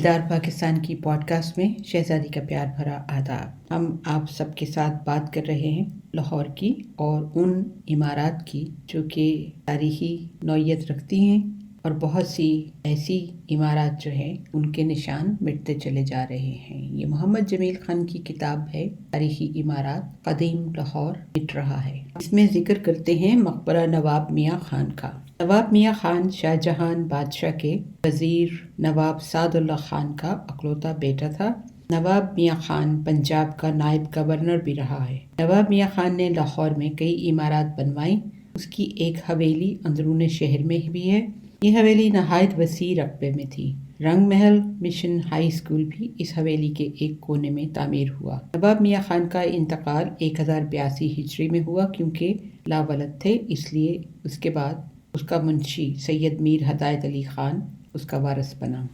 دار پاکستان کی پوڈکاسٹ میں شہزادی کا پیار بھرا آداب۔ ہم آپ سب کے ساتھ بات کر رہے ہیں لاہور کی اور ان عمارات کی جو کہ تاریخی نوعیت رکھتی ہیں، اور بہت سی ایسی عمارات جو ہیں ان کے نشان مٹتے چلے جا رہے ہیں۔ یہ محمد جمیل خان کی کتاب ہے تاریخی عمارات، قدیم لاہور مٹ رہا ہے۔ اس میں ذکر کرتے ہیں مقبرہ نواب میاں خان کا۔ نواب میاں خان شاہ جہان بادشاہ کے وزیر نواب سعد اللہ خان کا اکلوتا بیٹا تھا۔ نواب میاں خان پنجاب کا نائب گورنر بھی رہا ہے۔ نواب میاں خان نے لاہور میں کئی عمارات بنوائیں۔ اس کی ایک حویلی اندرون شہر میں بھی ہے۔ یہ حویلی نہایت وسیع رقبے میں تھی۔ رنگ محل مشن ہائی اسکول بھی اس حویلی کے ایک کونے میں تعمیر ہوا۔ نواب میاں خان کا انتقال 1082 ہجری میں ہوا۔ کیونکہ لاولد تھے اس لیے اس کے بعد اس کا منشی سید میر ہدایت علی خان اس کا وارث بنا۔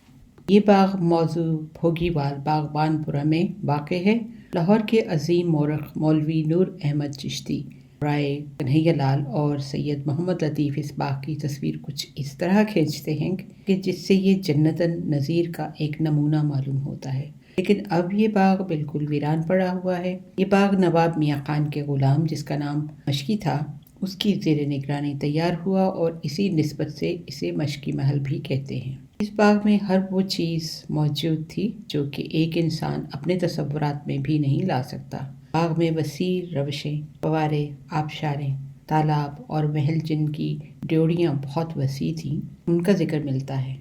یہ باغ موضوع بھوگی وال باغبان پورہ میں واقع ہے۔ لاہور کے عظیم مورخ مولوی نور احمد چشتی، رائے کنہیا لال اور سید محمد لطیف اس باغ کی تصویر کچھ اس طرح کھینچتے ہیں کہ جس سے یہ جنت النظیر کا ایک نمونہ معلوم ہوتا ہے۔ لیکن اب یہ باغ بالکل ویران پڑا ہوا ہے۔ یہ باغ نواب میاں خان کے غلام جس کا نام مشکی تھا اس کی زیر نگرانی تیار ہوا، اور اسی نسبت سے اسے مشکی محل بھی کہتے ہیں۔ اس باغ میں ہر وہ چیز موجود تھی جو کہ ایک انسان اپنے تصورات میں بھی نہیں لا سکتا۔ باغ میں وسیع روشیں، فوارے، آبشاریں، تالاب اور محل جن کی ڈیوڑیاں بہت وسیع تھیں ان کا ذکر ملتا ہے،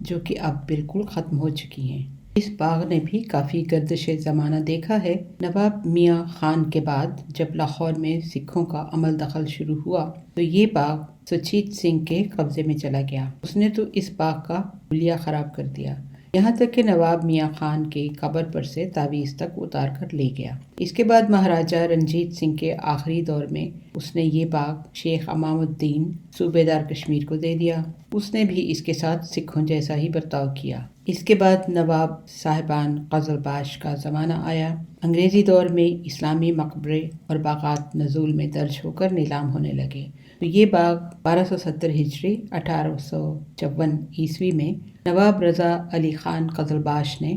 جو کہ اب بالکل ختم ہو چکی ہیں۔ اس باغ نے بھی کافی گردش زمانہ دیکھا ہے۔ نواب میاں خان کے بعد جب لاہور میں سکھوں کا عمل دخل شروع ہوا تو یہ باغ سچیت سنگھ کے قبضے میں چلا گیا۔ اس نے تو اس باغ کا حلیہ خراب کر دیا، یہاں تک کہ نواب میاں خان کے قبر پر سے تعویذ تک اتار کر لے گیا۔ اس کے بعد مہاراجہ رنجیت سنگھ کے آخری دور میں اس نے یہ باغ شیخ امام الدین صوبیدار کشمیر کو دے دیا۔ اس نے بھی اس کے ساتھ سکھوں جیسا ہی برتاؤ کیا۔ اس کے بعد نواب صاحبان قزلباش کا زمانہ آیا۔ انگریزی دور میں اسلامی مقبرے اور باغات نزول میں درج ہو کر نیلام ہونے لگے تو یہ باغ 1270 ہجری 1854 عیسوی میں نواب رضا علی خان قزلباش نے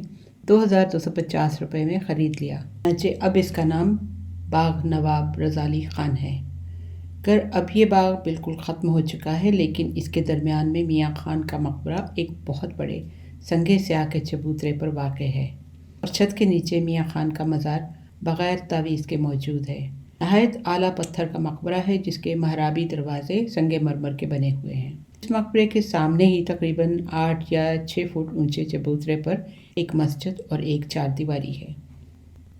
2250 روپے میں خرید لیا۔ چنانچہ اب اس کا نام باغ نواب رضا علی خان ہے۔ گر اب یہ باغ بالکل ختم ہو چکا ہے، لیکن اس کے درمیان میں میاں خان کا مقبرہ ایک بہت بڑے سنگ سیاہ کے چبوترے پر واقع ہے، اور چھت کے نیچے میاں خان کا مزار بغیر تعویذ کے موجود ہے۔ نہایت اعلیٰ پتھر کا مقبرہ ہے جس کے محرابی دروازے سنگ مرمر کے بنے ہوئے ہیں۔ اس مقبرے کے سامنے ہی تقریباً 8 یا 6 فٹ اونچے چبوترے پر ایک مسجد اور ایک چار دیواری ہے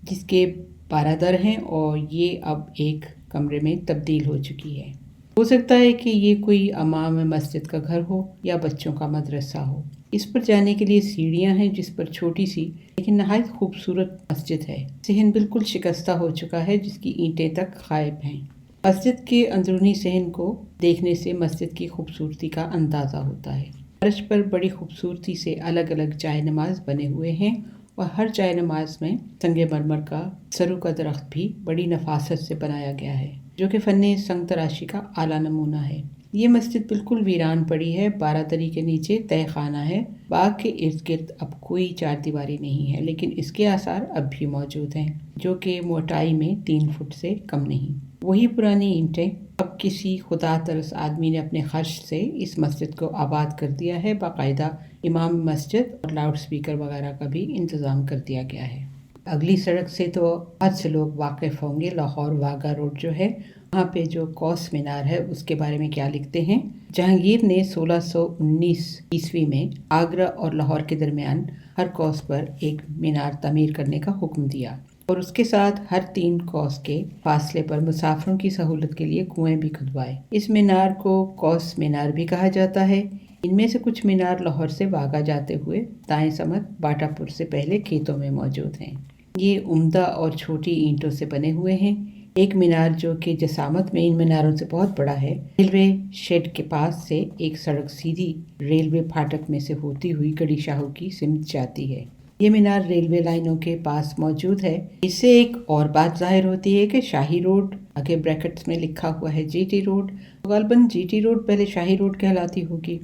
جس کے 12 در ہیں، اور یہ اب ایک کمرے میں تبدیل ہو چکی ہے۔ ہو سکتا ہے کہ یہ کوئی امام مسجد کا گھر ہو یا بچوں کا مدرسہ ہو۔ اس پر جانے کے لیے سیڑھیاں ہیں جس پر چھوٹی سی لیکن نہایت خوبصورت مسجد ہے۔ صحن بالکل شکستہ ہو چکا ہے جس کی اینٹیں تک غائب ہیں۔ مسجد کے اندرونی صحن کو دیکھنے سے مسجد کی خوبصورتی کا اندازہ ہوتا ہے۔ فرش پر بڑی خوبصورتی سے الگ الگ جائے نماز بنے ہوئے ہیں، اور ہر جائے نماز میں سنگ مرمر کا سرو کا درخت بھی بڑی نفاست سے بنایا گیا ہے، جو کہ فن سنگ تراشی کا اعلیٰ نمونہ ہے۔ یہ مسجد بالکل ویران پڑی ہے۔ 12 دری کے نیچے تہہ خانہ ہے۔ باغ کے ارد گرد اب کوئی چار دیواری نہیں ہے، لیکن اس کے آثار اب بھی موجود ہیں، جو کہ موٹائی میں 3 فٹ سے کم نہیں۔ وہی پرانی اینٹیں۔ اب کسی خدا ترس آدمی نے اپنے خرچ سے اس مسجد کو آباد کر دیا ہے۔ باقاعدہ امام مسجد اور لاؤڈ سپیکر وغیرہ کا بھی انتظام کر دیا گیا ہے۔ اگلی سڑک سے تو بہت سے لوگ واقف ہوں گے۔ لاہور واگا روڈ جو ہے وہاں پہ جو کوس مینار ہے اس کے بارے میں کیا لکھتے ہیں۔ جہانگیر نے 1619 عیسوی میں آگرہ اور لاہور کے درمیان ہر کوس پر ایک مینار تعمیر کرنے کا حکم دیا، اور اس کے ساتھ ہر 3 کوس کے فاصلے پر مسافروں کی سہولت کے لیے کنویں بھی کھدوائے۔ اس مینار کو کوس مینار بھی کہا جاتا ہے۔ ان میں سے کچھ مینار لاہور سے واگا جاتے ہوئے دائیں سمت باٹا پور سے پہلے کھیتوں میں موجود ہیں۔ یہ عمدہ اور چھوٹی اینٹوں سے بنے ہوئے ہیں۔ ایک مینار جو کہ جسامت میں ان میناروں سے بہت بڑا ہے، ریلوے شیڈ کے پاس سے ایک سڑک سیدھی ریلوے پھاٹک میں سے ہوتی ہوئی گڑی شاہو کی سمت جاتی ہے۔ یہ مینار ریلوے لائنوں کے پاس موجود ہے۔ اس سے ایک اور بات ظاہر ہوتی ہے کہ شاہی روڈ، آگے بریکٹس میں لکھا ہوا ہے جی ٹی روڈ، غالباً جی ٹی روڈ پہلے شاہی روڈ کہلاتی ہوگی۔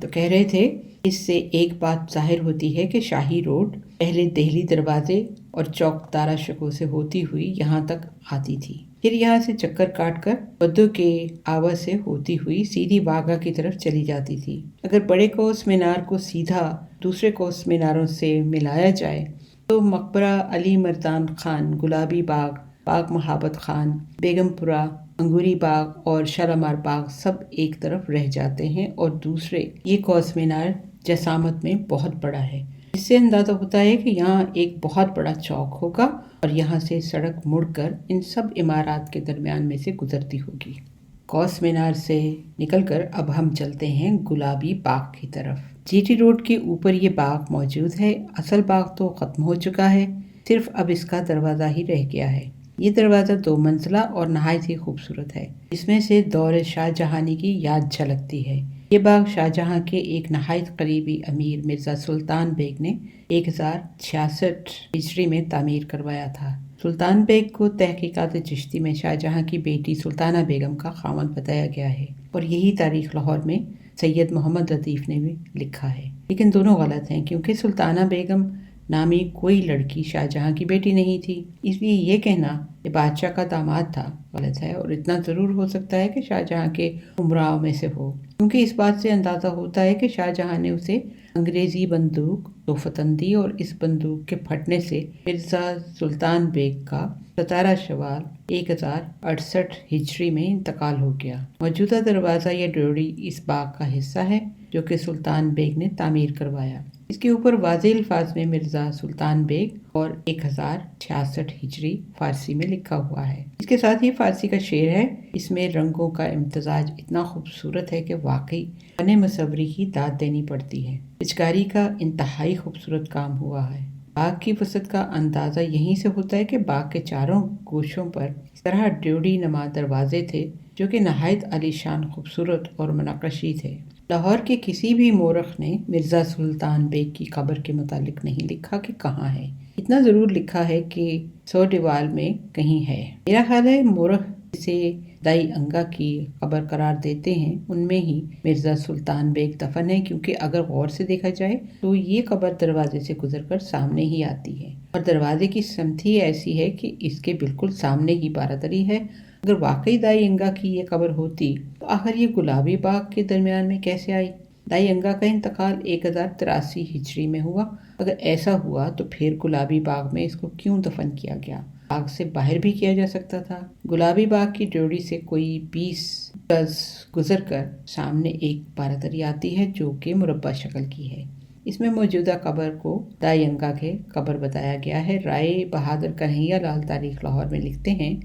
تو کہہ رہے تھے اس سے ایک بات ظاہر ہوتی ہے کہ شاہی روڈ پہلے دہلی دروازے اور چوک تارا شکو سے ہوتی ہوئی یہاں تک آتی تھی، پھر یہاں سے چکر کاٹ کر بدو کے آوا سے ہوتی ہوئی سیدھی واگا کی طرف چلی جاتی تھی۔ اگر بڑے کوس مینار کو سیدھا دوسرے کوس میناروں سے ملایا جائے تو مقبرہ علی مردان خان، گلابی باغ، باغ محبت خان، بیگم پورہ، انگوری باغ اور شالامار باغ سب ایک طرف رہ جاتے ہیں اور دوسرے یہ کوس مینار جسامت میں بہت بڑا ہے۔ اس سے اندازہ ہوتا ہے کہ یہاں ایک بہت بڑا چوک ہوگا اور یہاں سے سڑک مڑ کر ان سب عمارات کے درمیان میں سے گزرتی ہوگی۔ کوس مینار سے نکل کر اب ہم چلتے ہیں گلابی باغ کی طرف۔ جی ٹی روڈ کے اوپر یہ باغ موجود ہے۔ اصل باغ تو ختم ہو چکا ہے، صرف اب اس کا دروازہ ہی رہ گیا ہے۔ یہ دروازہ 2 منزلہ اور نہایت ہی خوبصورت ہے، جس میں سے دور شاہ جہانی کی یاد جھلکتی ہے۔ یہ باغ شاہ جہاں کے ایک نہایت قریبی امیر مرزا سلطان بیگ نے 1066 ہجری میں تعمیر کروایا تھا۔ سلطان بیگ کو تحقیقات چشتی میں شاہ جہاں کی بیٹی سلطانہ بیگم کا خاوند بتایا گیا ہے، اور یہی تاریخ لاہور میں سید محمد لطیف نے بھی لکھا ہے، لیکن دونوں غلط ہیں، کیونکہ سلطانہ بیگم نامی کوئی لڑکی شاہ جہاں کی بیٹی نہیں تھی۔ اس لیے یہ کہنا کہ بادشاہ کا داماد تھا غلط ہے، اور اتنا ضرور ہو سکتا ہے کہ شاہ جہاں کے امراء میں سے ہو، کیونکہ اس بات سے اندازہ ہوتا ہے کہ شاہ جہاں نے اسے انگریزی بندوق تحفتاً دی، اور اس بندوق کے پھٹنے سے مرزا سلطان بیگ کا 17 شوال 1068 ہجری میں انتقال ہو گیا۔ موجودہ دروازہ یا ڈیوڑی اس باغ کا حصہ ہے جو کہ سلطان بیگ نے تعمیر کروایا۔ اس کے اوپر واضح الفاظ میں مرزا سلطان بیگ اور 1066 ہجری فارسی میں لکھا ہوا ہے۔ اس کے ساتھ ہی فارسی کا شعر ہے۔ اس میں رنگوں کا امتزاج اتنا خوبصورت ہے کہ واقعی فن مصوری کی داد دینی پڑتی ہے۔ پچکاری کا انتہائی خوبصورت کام ہوا ہے۔ باغ کی وسعت کا اندازہ یہیں سے ہوتا ہے کہ باغ کے چاروں گوشوں پر اس طرح ڈیوڑی نما دروازے تھے جو کہ نہایت عالیشان، خوبصورت اور منقشی تھے۔ لاہور کے کسی بھی مورخ نے مرزا سلطان بیگ کی قبر کے متعلق نہیں لکھا کہ کہاں ہے۔ اتنا ضرور لکھا ہے کہ سوڈیوال میں کہیں ہے۔ میرا خیال ہے مورخ جسے دائی انگا کی قبر قرار دیتے ہیں ان میں ہی مرزا سلطان بیگ دفن ہے، کیونکہ اگر غور سے دیکھا جائے تو یہ قبر دروازے سے گزر کر سامنے ہی آتی ہے، اور دروازے کی سمت ہی ایسی ہے کہ اس کے بالکل سامنے ہی بارادری ہے۔ اگر واقعی دائی انگا کی یہ قبر ہوتی تو آخر یہ گلابی باغ کے درمیان میں کیسے آئی؟ دائی انگا کا انتقال 1083 ہجری میں ہوا۔ اگر ایسا ہوا تو پھر گلابی باغ میں اس کو کیوں دفن کیا گیا؟ باغ سے باہر بھی کیا جا سکتا تھا۔ گلابی باغ کی ڈیوڑی سے کوئی 20 گز گزر کر سامنے ایک بارادری آتی ہے جو کہ مربع شکل کی ہے۔ اس میں موجودہ قبر کو دائی انگا کے قبر بتایا گیا ہے۔ رائے بہادر کنہیا لال تاریخ لاہور میں لکھتے ہیں،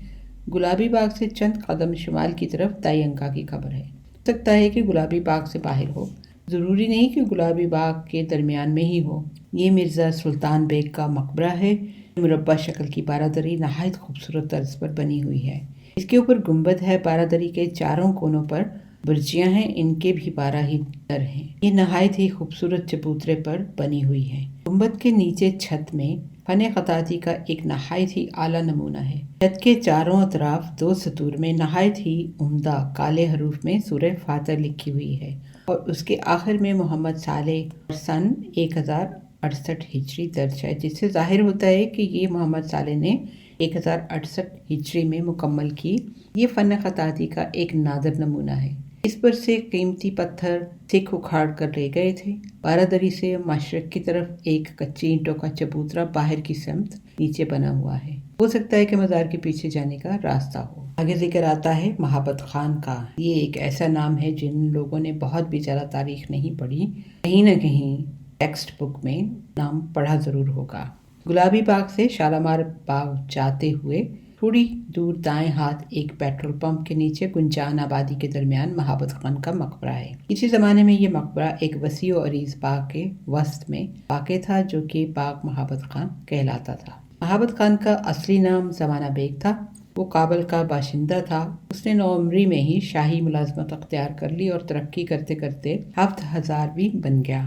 گلابی باغ سے چند قدم شمال کی طرف دائی انگا کی قبر ہے۔ ہو سکتا ہے کہ گلابی باغ سے باہر ہو، ضروری نہیں کہ گلابی باغ کے درمیان میں ہی ہو۔ یہ مرزا سلطان بیگ کا مقبرہ ہے۔ مربع شکل کی بارادری نہایت خوبصورت طرز پر بنی ہوئی ہے۔ اس کے اوپر گنبد ہے، بارادری کے چاروں کونوں پر برجیاں ہیں، ان کے بھی 12 ہی در ہیں۔ یہ نہایت ہی خوبصورت چبوترے پر بنی ہوئی ہے۔ گنبد کے نیچے چھت میں فن خطاطی کا ایک نہایت ہی اعلیٰ نمونہ ہے۔ چھت کے چاروں اطراف 2 سطور میں نہایت ہی عمدہ کالے حروف میں سورہ فاتر لکھی ہوئی ہے، اور اس کے آخر میں محمد صالح اور سن 1068 ہجری درج ہے، جس سے ظاہر ہوتا ہے کہ یہ محمد صالح نے 1068 ہجری میں مکمل کی۔ یہ فن خطاطی کا ایک نادر نمونہ ہے۔ اس پر سے قیمتی پتھر سکھ اکھاڑ کر لے گئے تھے۔ بارادری سے مشرق کی طرف ایک کچی اینٹوں کا چبوترا باہر کی سمت نیچے بنا ہوا ہے۔ ہو سکتا ہے کہ مزار کے پیچھے جانے کا راستہ ہو۔ آگے ذکر آتا ہے محبت خان کا۔ یہ ایک ایسا نام ہے جن لوگوں نے بہت بھی زیادہ تاریخ نہیں پڑھی، کہیں نہ کہیں ٹیکسٹ بک میں نام پڑھا ضرور ہوگا۔ گلابی باغ سے شالامار باغ جاتے ہوئے تھوڑی دور دائیں ہاتھ ایک پیٹرول پمپ کے نیچے گنجان آبادی کے درمیان محبت خان کا مقبرہ ہے۔ اسی زمانے میں یہ مقبرہ ایک وسیع و عریض باغ کے وسط میں واقع تھا جو کہ باغ محبت خان کہلاتا تھا۔ محبت خان کا اصلی نام زمانہ بیگ تھا۔ وہ کابل کا باشندہ تھا۔ اس نے نوعمری میں ہی شاہی ملازمت اختیار کر لی اور ترقی کرتے کرتے 7000 بھی بن گیا۔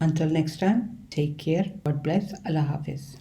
Until next time, take care, God bless, Allah Hafiz.